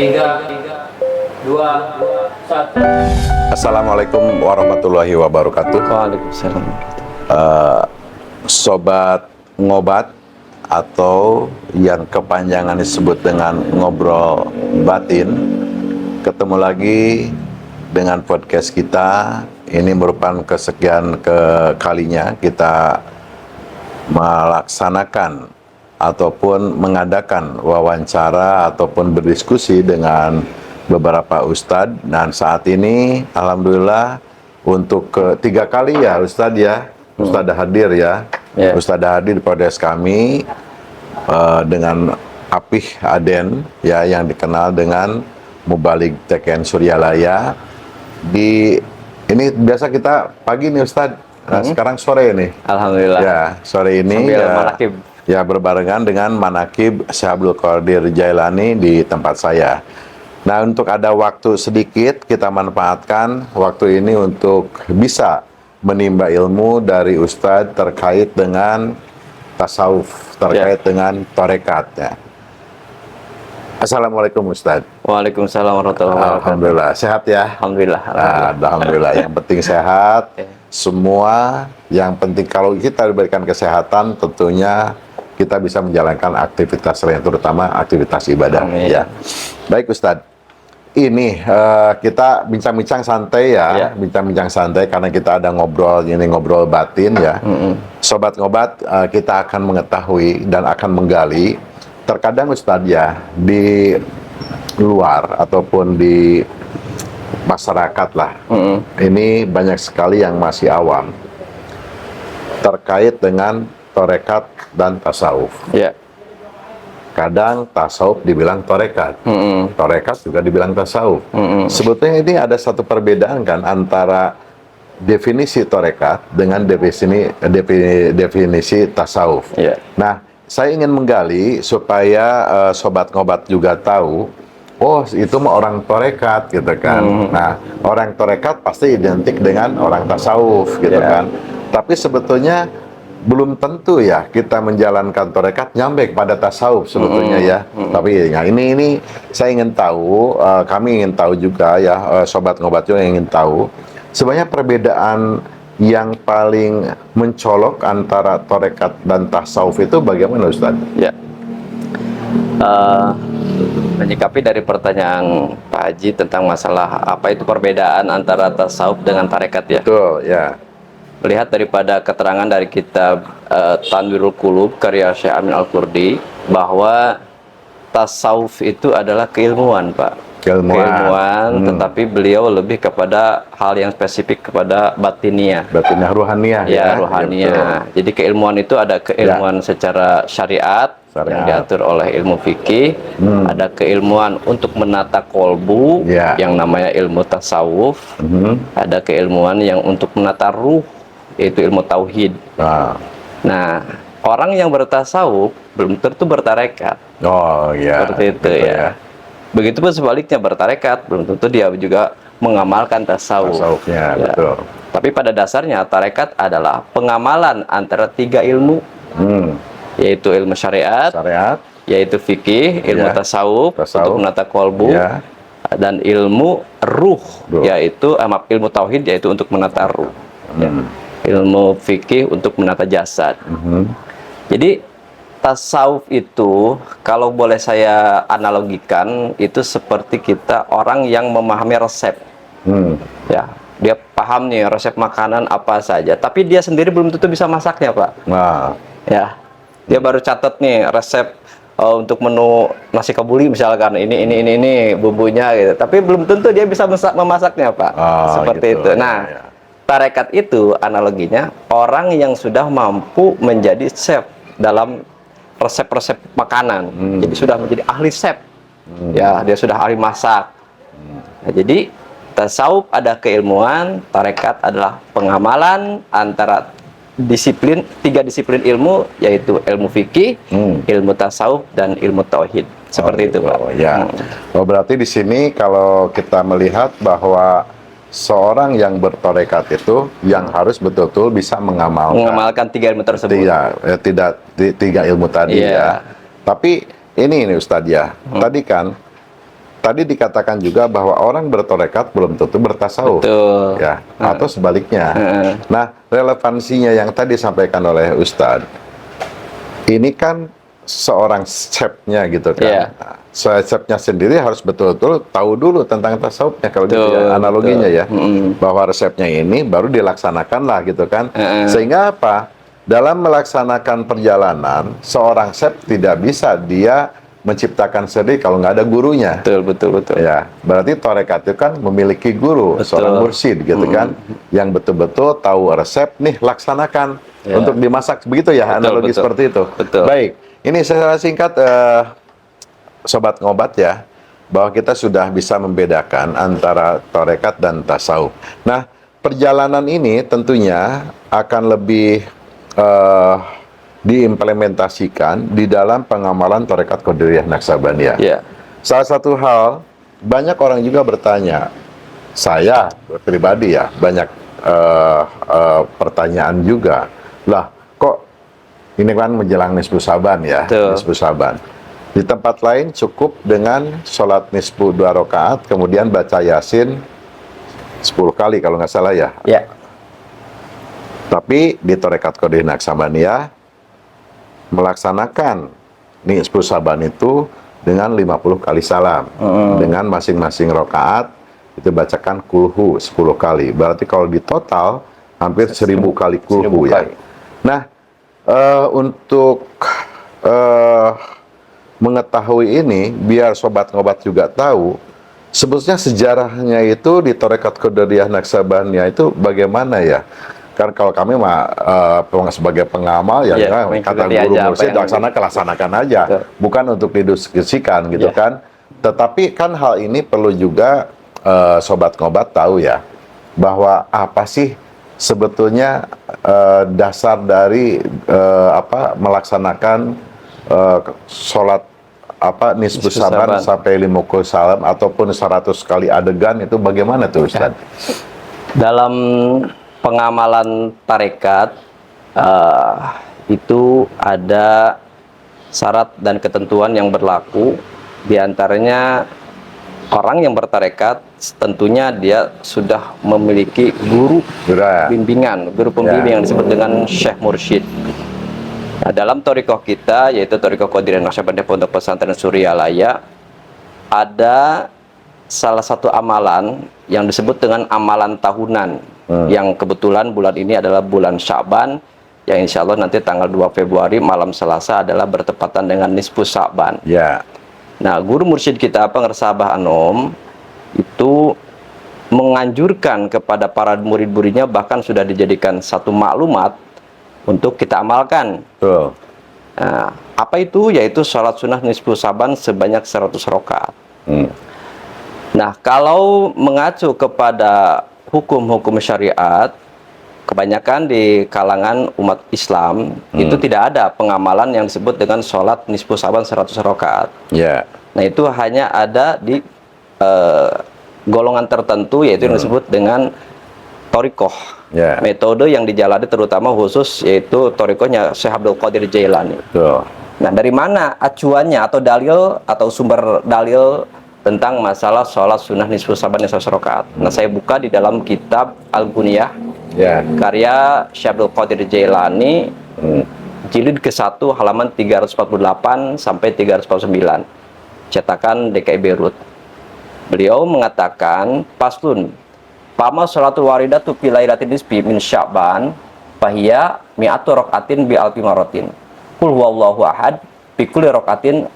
Tiga, dua, satu. Assalamualaikum warahmatullahi wabarakatuh. Waalaikumsalam. Sobat ngobat atau yang kepanjangan disebut dengan ngobrol batin, ketemu lagi dengan podcast kita. Ini merupakan kesekian kalinya kita melaksanakan ataupun mengadakan wawancara ataupun berdiskusi dengan beberapa ustadz. Dan saat ini alhamdulillah untuk ketiga kali ya ustadz ya, ustadz hadir ya, ustadz hadir di podcast kami dengan Apih Aden ya, yang dikenal dengan Mubalik TKN Suryalaya. Ini biasa kita pagi nih ustadz, nah sekarang sore nih. Alhamdulillah. Ya, sore ini sambil ya, manakib. Ya, berbarengan dengan manakib Syekh Abdul Qadir Jailani di tempat saya. Nah, untuk ada waktu sedikit, kita manfaatkan waktu ini untuk bisa menimba ilmu dari Ustadz terkait dengan tasawuf, terkait dengan tarekat ya. Assalamualaikum Ustadz. Waalaikumsalam warahmatullahi wabarakatuh. Alhamdulillah, sehat ya? Alhamdulillah. Alhamdulillah, yang penting sehat. Semua yang penting, kalau kita diberikan kesehatan, tentunya kita bisa menjalankan aktivitas lain, terutama aktivitas ibadah. Amin. Ya. Baik Ustadz, ini kita bincang-bincang santai ya, bincang-bincang santai karena kita ada ngobrol, ini ngobrol batin ya. Sobat ngobat, kita akan mengetahui dan akan menggali. Terkadang Ustadz ya, di luar ataupun di masyarakat lah, ini banyak sekali yang masih awam terkait dengan tarekat dan tasawuf. Ya. Kadang tasawuf dibilang tarekat, tarekat juga dibilang tasawuf. Sebetulnya ini ada satu perbedaan kan antara definisi tarekat dengan definisi tasawuf. Ya. Nah, saya ingin menggali supaya sobat ngobat juga tahu, oh itu mah orang tarekat gitu kan. Nah, orang tarekat pasti identik dengan orang tasawuf gitu kan. Tapi sebetulnya belum tentu ya kita menjalankan tarekat nyampe pada tasawuf sebetulnya ya. Tapi ya ini saya ingin tahu, kami ingin tahu juga ya, sobat ngobat juga ingin tahu sebenarnya perbedaan yang paling mencolok antara tarekat dan tasawuf itu bagaimana Ustaz? Ya. Menyikapi dari pertanyaan Pak Haji tentang masalah apa itu perbedaan antara tasawuf dengan tarekat ya. Betul ya. Melihat daripada keterangan dari kitab Tanwirul Qulub karya Syekh Amin Al-Qurdi, bahwa tasawuf itu adalah keilmuan, Pak. Keilmuan, tetapi beliau lebih kepada hal yang spesifik kepada batiniah. Batiniah, ruhaniyah ya. Ruhaniyah. Ya, jadi keilmuan itu ada keilmuan secara syariat yang diatur oleh ilmu fikih, ada keilmuan untuk menata kolbu yang namanya ilmu tasawuf, ada keilmuan yang untuk menata ruh, yaitu ilmu tauhid. Nah, orang yang bertasawuf belum tentu bertarekat. Oh iya. Seperti itu ya. Begitupun sebaliknya, bertarekat belum tentu dia juga mengamalkan tasawuf. Tasawufnya, betul. Tapi pada dasarnya tarekat adalah pengamalan antara tiga ilmu, yaitu ilmu syariat, yaitu fikih, ilmu tasawuf untuk menata kolbu, dan ilmu ruh, yaitu ilmu tauhid, yaitu untuk menata ruh. Ilmu fikih untuk menata jasad. Jadi tasawuf itu, kalau boleh saya analogikan, itu seperti kita orang yang memahami resep. Ya, dia paham nih resep makanan apa saja, tapi dia sendiri belum tentu bisa masaknya, Pak. Ya, dia baru catat nih resep untuk menu nasi kebuli misalkan, ini bumbunya gitu, tapi belum tentu dia bisa memasaknya, Pak. Seperti gitu. itu. Nah, tarekat itu analoginya orang yang sudah mampu menjadi chef dalam resep-resep makanan. Jadi sudah menjadi ahli chef. Ya, dia sudah ahli masak. Nah, jadi tasawuf ada keilmuan, tarekat adalah pengamalan antara tiga disiplin ilmu, yaitu ilmu fikih, ilmu tasawuf, dan ilmu tauhid. Seperti itu, Pak. Ya. Berarti di sini kalau kita melihat bahwa seorang yang bertarekat itu yang harus betul-betul bisa mengamalkan tiga ilmu tersebut. Tiga ilmu tadi ya. Tapi ini Ustadz ya, tadi kan tadi dikatakan juga bahwa orang bertorekat belum tentu bertasawuf. Betul. Ya, atau sebaliknya. Nah, relevansinya yang tadi disampaikan oleh Ustadz, ini kan seorang chefnya gitu kan. Nah, chefnya sendiri harus betul-betul tahu dulu tentang tasawufnya, kalau gitu ya, analoginya ya. Bahwa resepnya ini baru dilaksanakan lah gitu kan. Sehingga apa? Dalam melaksanakan perjalanan, seorang chef tidak bisa dia menciptakan sendiri kalau nggak ada gurunya. Betul. Ya, berarti torekat itu kan memiliki guru, seorang mursyid gitu kan, yang betul-betul tahu resep nih, laksanakan untuk dimasak, begitu ya, analogi seperti itu. Baik, ini secara singkat Sobat Ngobat ya, bahwa kita sudah bisa membedakan antara torekat dan tasawuf. Nah, perjalanan ini tentunya akan lebih diimplementasikan di dalam pengamalan Torekat Qadiriyah Naqsabandiyah. Salah satu hal, banyak orang juga bertanya, saya pribadi ya, banyak pertanyaan juga, lah kok ini kan menjelang nisfu Saban ya, nisfu Saban. Di tempat lain cukup dengan sholat nisfu 2 rakaat, kemudian baca Yasin 10 kali kalau nggak salah ya. Tapi di Torekat Qadiriyah Naqsabandiyah melaksanakan nisfu Saban itu dengan 50 kali salam. Dengan masing-masing rakaat itu bacakan kulhu 10 kali. Berarti kalau di total hampir 1000 kali kulhu ya. Nah, untuk mengetahui ini, biar Sobat Ngobat juga tahu, sebetulnya sejarahnya itu di Torekat Qadiriyah Naqsabandiyah itu bagaimana ya? Kan kalau kami mah sebagai pengamal ya, kata guru mursyid laksanakan aja, bukan untuk didiskusikan gitu kan. Tetapi kan hal ini perlu juga Sobat Ngobat tahu ya, bahwa apa sih sebetulnya dasar dari melaksanakan sholat nisfu Saban sampai 50 salam ataupun 100 kali adegan, itu bagaimana tuh Ustaz? Dalam pengamalan tarekat itu ada syarat dan ketentuan yang berlaku. Di antaranya orang yang bertarekat tentunya dia sudah memiliki guru bimbingan, guru pembimbing yang disebut dengan Syekh Mursyid. Nah, dalam thariqah kita, yaitu thariqah Qadiriyah Naqsabandiyah Pondok Pesantren Suryalaya, ada salah satu amalan yang disebut dengan amalan tahunan, yang kebetulan bulan ini adalah bulan Sya'ban, yang insya Allah nanti tanggal 2 Februari malam Selasa adalah bertepatan dengan nisfu Sya'ban. Nah, guru mursyid kita Pengersabah Anom itu menganjurkan kepada para murid-muridnya, bahkan sudah dijadikan satu maklumat untuk kita amalkan. Nah, apa itu? Yaitu sholat sunnah nisfu Sya'ban sebanyak 100 rakaat. Nah, kalau mengacu kepada hukum-hukum syariat, kebanyakan di kalangan umat Islam itu tidak ada pengamalan yang disebut dengan sholat nisfu Sya'ban 100 rakaat. Nah, itu hanya ada di golongan tertentu, yaitu yang disebut dengan thariqah. Metode yang dijalani terutama khusus yaitu thariqahnya Syekh Abdul Qadir Jailani. Nah, dari mana acuannya atau dalil atau sumber dalil tentang masalah sholat sunnah nisfu Sya'ban 100 rakaat? Nah, saya buka di dalam kitab Al-Guniyah karya Syekh Abdul Qadir Jailani, jilid ke-1 halaman 348 sampai 349, cetakan DKI Beirut. Beliau mengatakan, paslun pama sholatul waridatu fi lailatin nisfi min Sya'ban fahiya mi'atu rakaatin bi alfi maratin. Qul huwallahu ahad bi kulli rakaatin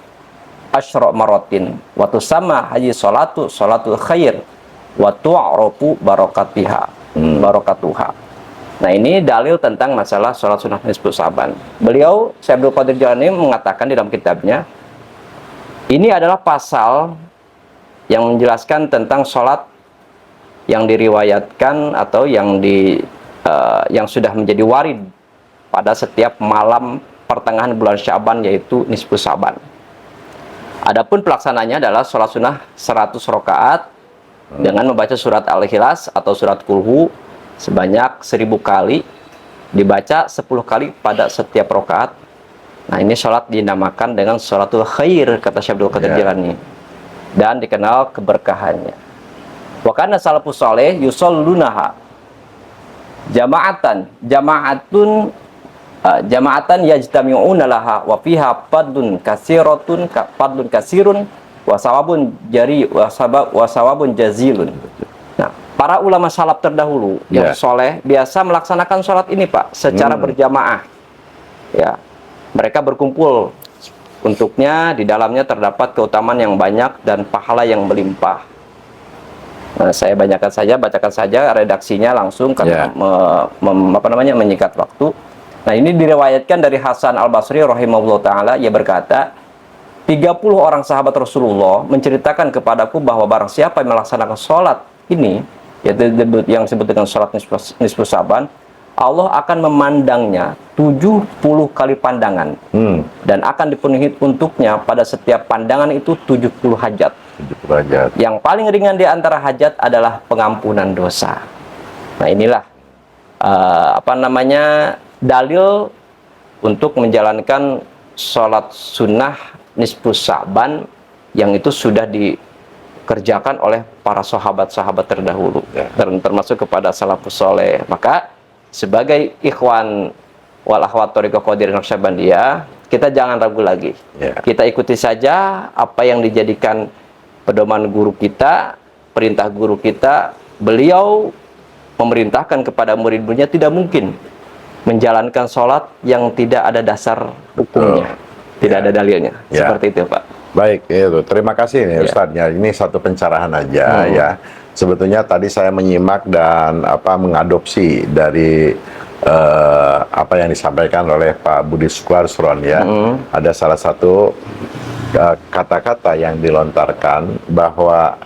asyra maratin wa tusamma haji sholatul khair wa tu'rafu barakatuha. Nah, ini dalil tentang masalah sholat sunnah nisfu Sya'ban. Beliau, Syekh Abdul Qadir Jailani, mengatakan di dalam kitabnya, ini adalah pasal yang menjelaskan tentang sholat yang diriwayatkan atau yang sudah menjadi warid pada setiap malam pertengahan bulan Sya'ban, yaitu nisfu Sya'ban. Adapun pelaksananya adalah sholat sunnah 100 rakaat dengan membaca surat Al-Ikhlas atau surat Kulhu sebanyak 1000 kali, dibaca 10 kali pada setiap rakaat. Nah, ini sholat dinamakan dengan sholatul khair, kata Syekh Abdul Qadir Jailani. dan dikenal keberkahannya. Wa kana salafus saleh yusallunaha jama'atan yajtami'una laha wa fiha fadlun kasirun wa sawabun jazilun. Nah, para ulama salaf terdahulu yang soleh biasa melaksanakan sholat ini, Pak, secara berjamaah. Ya, mereka berkumpul. Untuknya di dalamnya terdapat keutamaan yang banyak dan pahala yang melimpah. Nah, saya bacakan saja redaksinya langsung karena menyingkat waktu. Nah, ini diriwayatkan dari Hasan Al-Basri rahimahullah ta'ala. Ia berkata, 30 orang sahabat Rasulullah menceritakan kepadaku bahwa barang siapa yang melaksanakan sholat ini, yaitu yang disebut dengan sholat nisfu Sa'ban, Allah akan memandangnya 70 kali pandangan dan akan dipenuhi untuknya pada setiap pandangan itu 70 hajat. 70 hajat. Yang paling ringan di antara hajat adalah pengampunan dosa. Nah, inilah dalil untuk menjalankan sholat sunnah nisfu Sa'ban yang itu sudah dikerjakan oleh para sahabat-sahabat terdahulu, termasuk kepada salafus soleh. Maka sebagai ikhwan wal akhwat thariqah Qadiriyah Naqsyabandiyah, kita jangan ragu lagi. Kita ikuti saja apa yang dijadikan pedoman guru kita, perintah guru kita. Beliau memerintahkan kepada murid-muridnya tidak mungkin menjalankan sholat yang tidak ada dasar hukumnya, tidak ada dalilnya. Seperti itu, Pak. Baik, itu. Terima kasih nih Ustadz. Ya, ini satu pencerahan aja ya. Sebetulnya tadi saya menyimak dan mengadopsi dari apa yang disampaikan oleh Pak Budi Sukarsron ya. Ada salah satu kata-kata yang dilontarkan bahwa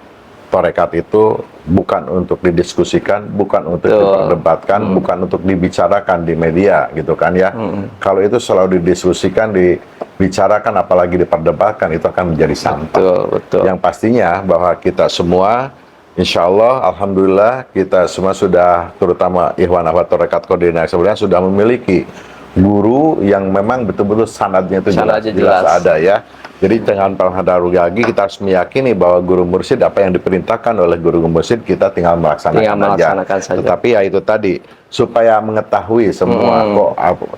tarekat itu bukan untuk didiskusikan, bukan untuk diperdebatkan, bukan untuk dibicarakan di media gitu kan ya. Kalau itu selalu didiskusikan, dibicarakan, apalagi diperdebatkan, itu akan menjadi sampah. Yang pastinya bahwa kita semua, insya Allah, alhamdulillah, kita semua sudah, terutama ikhwan akhwat tarekat Qadiriyah sebenarnya sudah memiliki guru yang memang betul-betul sanadnya itu jelas ada ya. Jadi dengan lagi kita harus meyakini bahwa guru mursyid, apa yang diperintahkan oleh guru mursyid, kita tinggal melaksanakan saja. Tetapi ya itu tadi, supaya mengetahui semua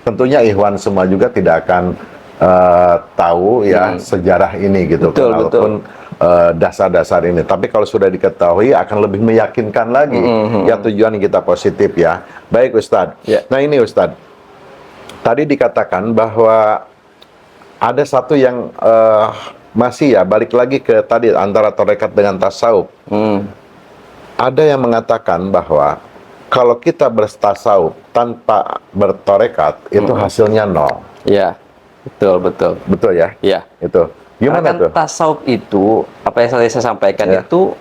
tentunya ikhwan semua juga tidak akan tahu ya sejarah ini gitu, walaupun dasar-dasar ini. Tapi kalau sudah diketahui akan lebih meyakinkan lagi ya tujuan kita positif ya. Baik Ustadz. Nah ini Ustadz, tadi dikatakan bahwa ada satu yang masih ya, balik lagi ke tadi antara tarekat dengan tasawuf. Ada yang mengatakan bahwa kalau kita bertasawuf tanpa bertarekat itu hasilnya nol. Iya, betul. Betul ya? Iya. Itu. Gimana tuh? Tasawuf itu, apa yang saya sampaikan itu,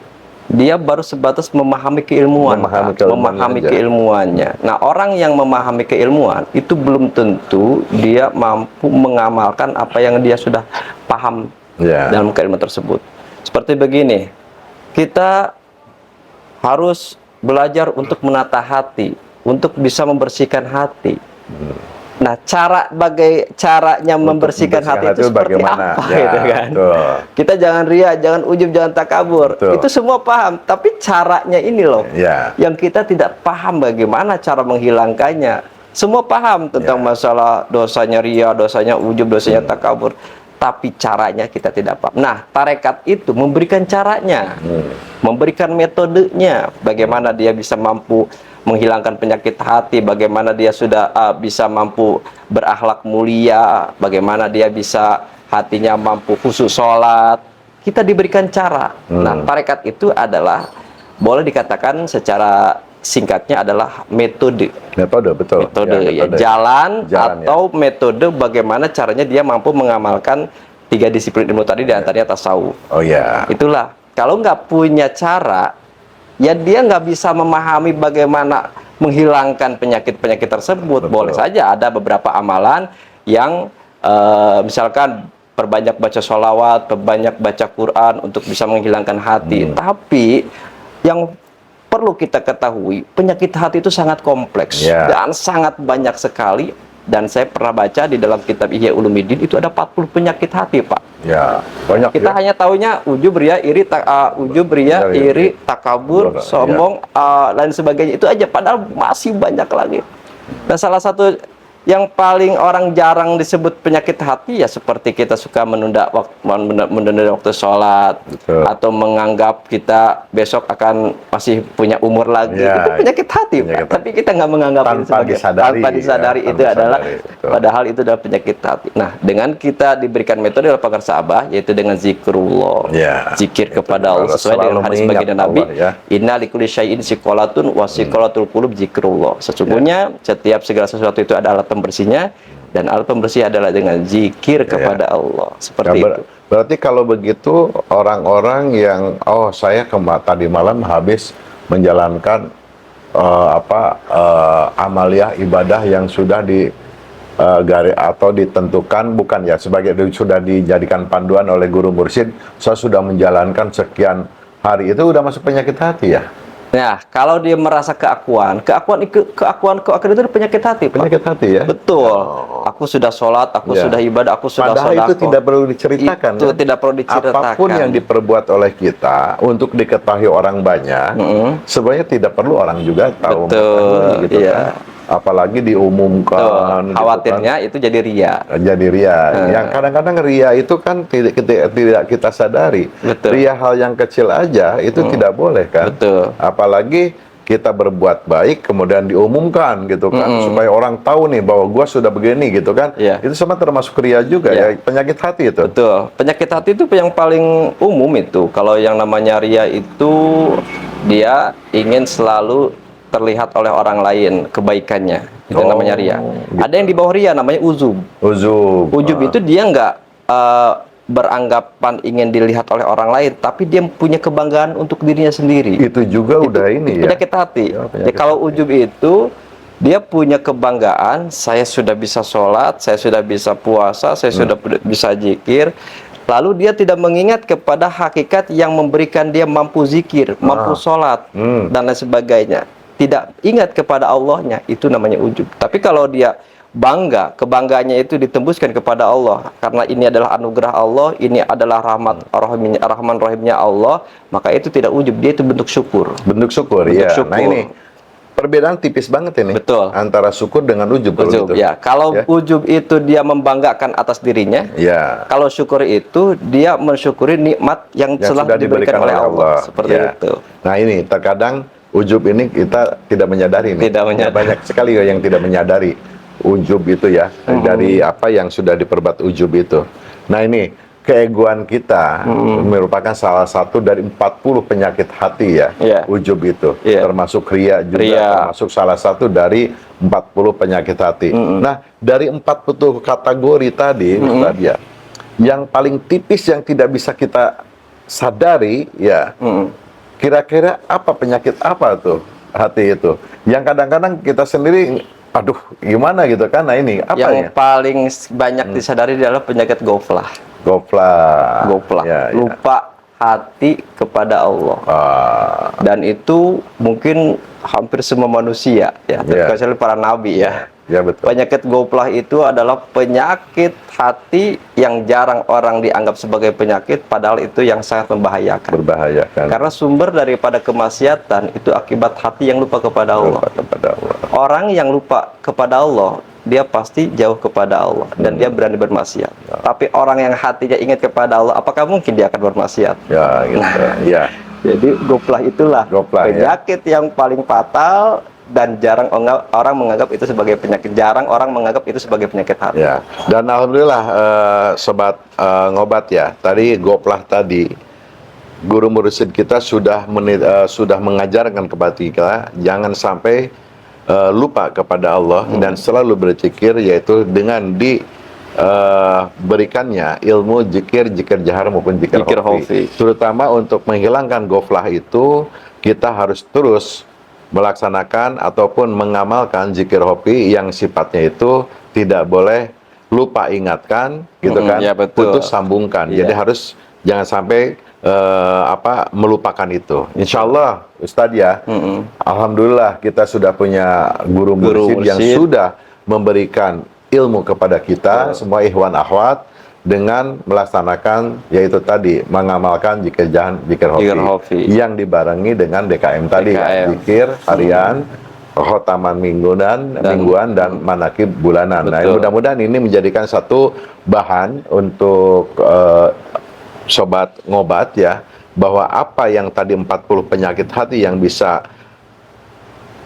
dia baru sebatas memahami keilmuan, memahami keilmuannya. Nah, orang yang memahami keilmuan itu belum tentu dia mampu mengamalkan apa yang dia sudah paham dalam keilmuan tersebut. Seperti begini, kita harus belajar untuk menata hati, untuk bisa membersihkan hati. Nah, caranya membersihkan hati itu seperti bagaimana? Apa gitu kan? Kita jangan ria, jangan ujub, jangan takabur. Itu semua paham, tapi caranya ini loh yang kita tidak paham bagaimana cara menghilangkannya. Semua paham tentang masalah dosanya ria, dosanya ujub, dosanya takabur, tapi caranya kita tidak paham. Nah, tarekat itu memberikan caranya, memberikan metodenya, bagaimana dia bisa mampu menghilangkan penyakit hati, bagaimana dia sudah bisa mampu berakhlak mulia, bagaimana dia bisa hatinya mampu khusyuk sholat. Kita diberikan cara. Nah, tarekat itu adalah, boleh dikatakan secara singkatnya adalah metode. Metode. Jalan atau metode bagaimana caranya dia mampu mengamalkan 3 disiplin ilmu tadi, di antaranya tasawuf. Itulah, kalau nggak punya cara, ya dia nggak bisa memahami bagaimana menghilangkan penyakit-penyakit tersebut. Boleh saja ada beberapa amalan yang misalkan perbanyak baca sholawat, perbanyak baca Quran untuk bisa menghilangkan hati. Tapi yang perlu kita ketahui, penyakit hati itu sangat kompleks dan sangat banyak sekali dan saya pernah baca di dalam kitab Ihya Ulumuddin itu ada 40 penyakit hati, Pak. Ya, banyak. Kita hanya taunya ujub, ria, iri, takabur, sombong, dan sebagainya. Itu aja, padahal masih banyak lagi. Dan salah satu yang paling orang jarang disebut penyakit hati ya seperti kita suka menunda waktu sholat. Betul. Atau menganggap kita besok akan masih punya umur lagi. Ya, itu penyakit hati, Pak. Tapi kita nggak menganggap itu sebagai tanpa disadari itu adalah padahal itu adalah penyakit hati. Nah, dengan kita diberikan metode oleh para sahabat yaitu dengan zikrullah. Zikir kepada Allah sesuai dengan hadis baginda Nabi, inna likulli syai'in siqolatun wa siqolatul qulub zikrullah. Sesungguhnya setiap segala sesuatu itu ada alat pembersihnya, dan alat pembersih adalah dengan zikir kepada Allah. Seperti itu. Berarti kalau begitu orang-orang yang saya tadi malam habis menjalankan amaliyah ibadah yang sudah atau ditentukan, bukan ya, sebagai sudah dijadikan panduan oleh guru mursyid, saya sudah menjalankan sekian hari, itu udah masuk penyakit hati ya? Nah, kalau dia merasa keakuan itu penyakit hati, Pak. Penyakit hati ya? Betul. Aku sudah sholat, aku sudah ibadah, aku sudah padahal sodako. Itu tidak perlu diceritakan. Itu tidak perlu diceritakan. Apapun yang diperbuat oleh kita untuk diketahui orang banyak, sebenarnya tidak perlu orang juga tahu. Betul. Gitu kan? Apalagi diumumkan. Khawatirnya itu jadi ria. Jadi ria. Yang kadang-kadang ria itu kan tidak kita sadari. Betul. Ria hal yang kecil aja itu tidak boleh kan. Betul. Apalagi kita berbuat baik kemudian diumumkan gitu kan, supaya orang tahu nih bahwa gua sudah begini gitu kan. Itu sama termasuk ria juga ya, penyakit hati itu. Betul. Penyakit hati itu yang paling umum itu. Kalau yang namanya ria itu dia ingin selalu terlihat oleh orang lain kebaikannya, itu namanya ria. Gitu. Ada yang di bawah ria namanya uzub. Uzub itu dia nggak beranggapan ingin dilihat oleh orang lain, tapi dia punya kebanggaan untuk dirinya sendiri. Itu juga udah ini ya. Penyakit hati. Ya, kalau ujub itu dia punya kebanggaan, saya sudah bisa sholat, saya sudah bisa puasa, saya sudah bisa zikir. Lalu dia tidak mengingat kepada hakikat yang memberikan dia mampu zikir, mampu sholat, dan lain sebagainya. Tidak ingat kepada Allahnya, itu namanya ujub. Tapi kalau dia bangga, kebanggaannya itu ditembuskan kepada Allah, karena ini adalah anugerah Allah, ini adalah rahman rahimnya Allah, maka itu tidak ujub, dia itu bentuk syukur. Bentuk syukur, ya. Nah ini perbedaan tipis banget ini. Betul. Antara syukur dengan ujub. Ujub, ya. Kalau ujub itu dia membanggakan atas dirinya, kalau syukur itu dia mensyukuri nikmat yang telah diberikan oleh Allah. Seperti itu. Nah ini terkadang ujub ini kita tidak menyadari nih. Banyak sekali yang tidak menyadari ujub itu ya, dari apa yang sudah diperbuat ujub itu. Nah ini keegoan kita merupakan salah satu dari 40 penyakit hati ya, ujub itu. Termasuk ria juga, termasuk salah satu dari 40 penyakit hati. Nah dari 40 kategori tadi, Ustaz, yang paling tipis yang tidak bisa kita sadari ya, kira-kira apa penyakit apa tuh hati itu? Yang kadang-kadang kita sendiri, aduh gimana gitu kan? Nah ini apa yang paling banyak disadari adalah penyakit goflah. Lupa hati kepada Allah. Dan itu mungkin hampir semua manusia ya, terkecuali para nabi ya. Ya, betul. Penyakit goflah itu adalah penyakit hati yang jarang orang dianggap sebagai penyakit, padahal itu yang sangat membahayakan. Karena sumber daripada kemaksiatan itu akibat hati yang lupa kepada Allah. Orang yang lupa kepada Allah, dia pasti jauh kepada Allah dan dia berani bermaksiat. Tapi orang yang hatinya ingat kepada Allah, apakah mungkin dia akan bermaksiat? Ya, gitu. Jadi goflah itulah penyakit yang paling fatal. Dan jarang orang menganggap itu sebagai penyakit. Jarang orang menganggap itu sebagai penyakit hati. Ya. Dan alhamdulillah sobat ngobat ya. Tadi goflah tadi guru mursyid kita sudah mengajarkan kepada kita jangan sampai lupa kepada Allah dan selalu berzikir, yaitu dengan berikannya ilmu zikir jahar maupun zikir khafi. Terutama untuk menghilangkan goflah itu kita harus terus melaksanakan ataupun mengamalkan zikir hobi yang sifatnya itu tidak boleh lupa ingatkan gitu kan, putus sambungkan. Jadi harus jangan sampai melupakan itu. Insya Allah Ustadz ya, alhamdulillah kita sudah punya guru mursyid yang sudah memberikan ilmu kepada kita, semua ikhwan akhwat, dengan melaksanakan yaitu tadi mengamalkan zikir hofi yang dibarengi dengan DKM tadi, zikir harian, khotaman mingguan dan manakib bulanan. Nah, mudah-mudahan ini menjadikan satu bahan untuk sobat ngobat ya, bahwa apa yang tadi 40 penyakit hati yang bisa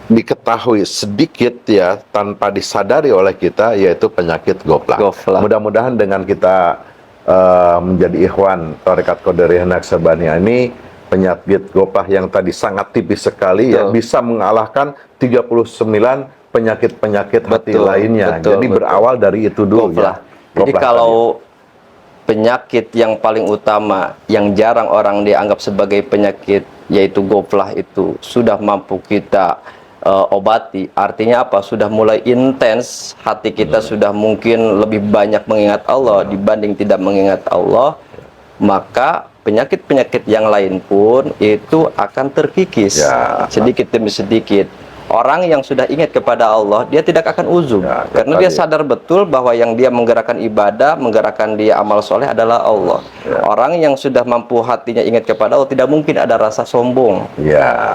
diketahui sedikit ya tanpa disadari oleh kita, yaitu penyakit goflah. Mudah-mudahan dengan kita menjadi ikhwan Tarekat Qadiriyah Naqsabandiyah ini, penyakit goflah yang tadi sangat tipis sekali ya bisa mengalahkan 39 penyakit-penyakit hati lainnya. Jadi berawal dari itu dulu ya. Jadi kalau penyakit yang paling utama yang jarang orang dianggap sebagai penyakit, yaitu goflah, itu sudah mampu kita obati, artinya apa? Sudah mulai intens hati kita, sudah mungkin lebih banyak mengingat Allah dibanding tidak mengingat Allah, maka penyakit-penyakit yang lain pun itu akan terkikis sedikit demi sedikit. Orang yang sudah ingat kepada Allah, dia tidak akan uzub, karena dia sadar betul bahwa yang dia menggerakkan ibadah, menggerakkan dia amal soleh adalah Allah. Orang yang sudah mampu hatinya ingat kepada Allah, tidak mungkin ada rasa sombong,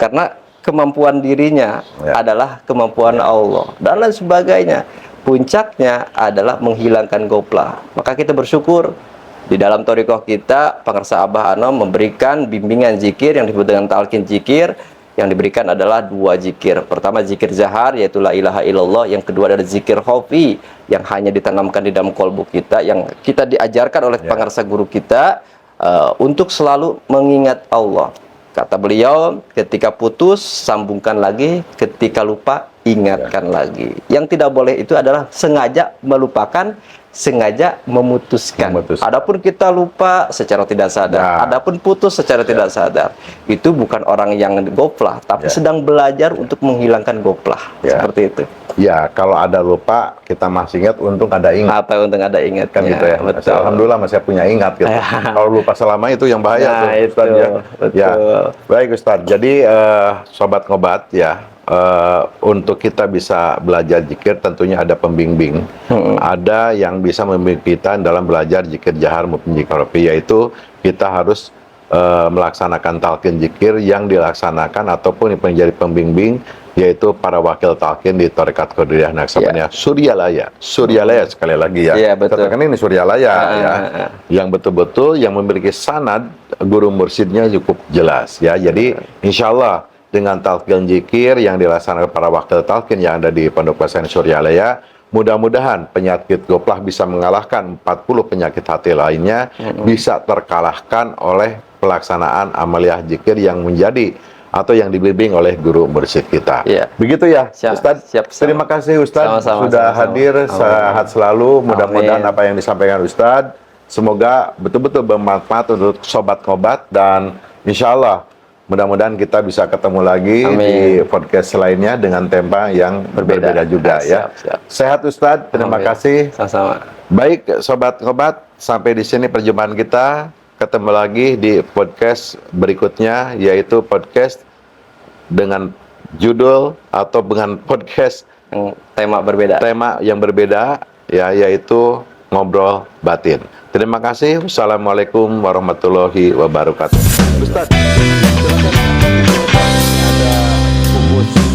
karena kemampuan dirinya adalah kemampuan Allah dan lain sebagainya. Puncaknya adalah menghilangkan goflah. Maka kita bersyukur di dalam thariqah kita, Pangarsa Abah Anom memberikan bimbingan zikir yang disebut dengan talqin zikir. Yang diberikan adalah 2 zikir. Pertama zikir zahar, yaitu la ilaha illallah. Yang kedua adalah zikir khafi, yang hanya ditanamkan di dalam kolbu kita, yang kita diajarkan oleh pangarsa guru kita untuk selalu mengingat Allah. Kata beliau, ketika putus sambungkan lagi, ketika lupa ingatkan lagi. Yang tidak boleh itu adalah sengaja melupakan, sengaja memutuskan. Adapun kita lupa secara tidak sadar, adapun putus secara tidak sadar, itu bukan orang yang goflah, tapi sedang belajar untuk menghilangkan goflah. Seperti itu. Ya, kalau ada lupa, kita masih ingat, untung ada ingat. Apa untung ada ingat, kan gitu ya. Betul. Alhamdulillah masih punya ingat gitu. Kalau lupa selama itu yang bahaya tuh, Ustaz, ya. Ya. Baik Ustaz. Jadi sobat ngobat ya, untuk kita bisa belajar zikir tentunya ada pembimbing. Ada yang bisa membimbing kita dalam belajar zikir jahar maupun zikir khafi, yaitu kita harus melaksanakan talqin zikir yang dilaksanakan ataupun yang menjadi pembimbing, yaitu para wakil talqin di Tarekat Qadiriyah Naqsabandiyah Suryalaya sekali lagi ya. Katakan ini Suryalaya ya, yang betul-betul yang memiliki sanad guru mursyidnya cukup jelas ya. Jadi insya Allah dengan talqin zikir yang dilaksanakan para wakil talqin yang ada di Pondok Pesantren Suryalaya, mudah-mudahan penyakit goflah bisa mengalahkan 40 penyakit hati lainnya, bisa terkalahkan oleh pelaksanaan amaliyah zikir yang menjadi atau yang dibimbing oleh guru mursyid kita. Begitu ya, Ustadz. Terima kasih Ustadz sudah hadir. Sehat selalu. Mudah-mudahan apa yang disampaikan Ustadz semoga betul-betul bermanfaat untuk sobat ngobat, dan insya Allah mudah-mudahan kita bisa ketemu lagi di podcast lainnya dengan tema yang berbeda juga ya. Sehat Ustadz. Terima kasih. Sama-sama. Baik sobat ngobat, sampai di sini perjumpaan kita. Ketemu lagi di podcast berikutnya, yaitu podcast dengan judul atau dengan podcast tema yang berbeda ya, yaitu ngobrol batin. Terima kasih. Wassalamualaikum warahmatullahi wabarakatuh. Ustaz, silakan. Ada bungkus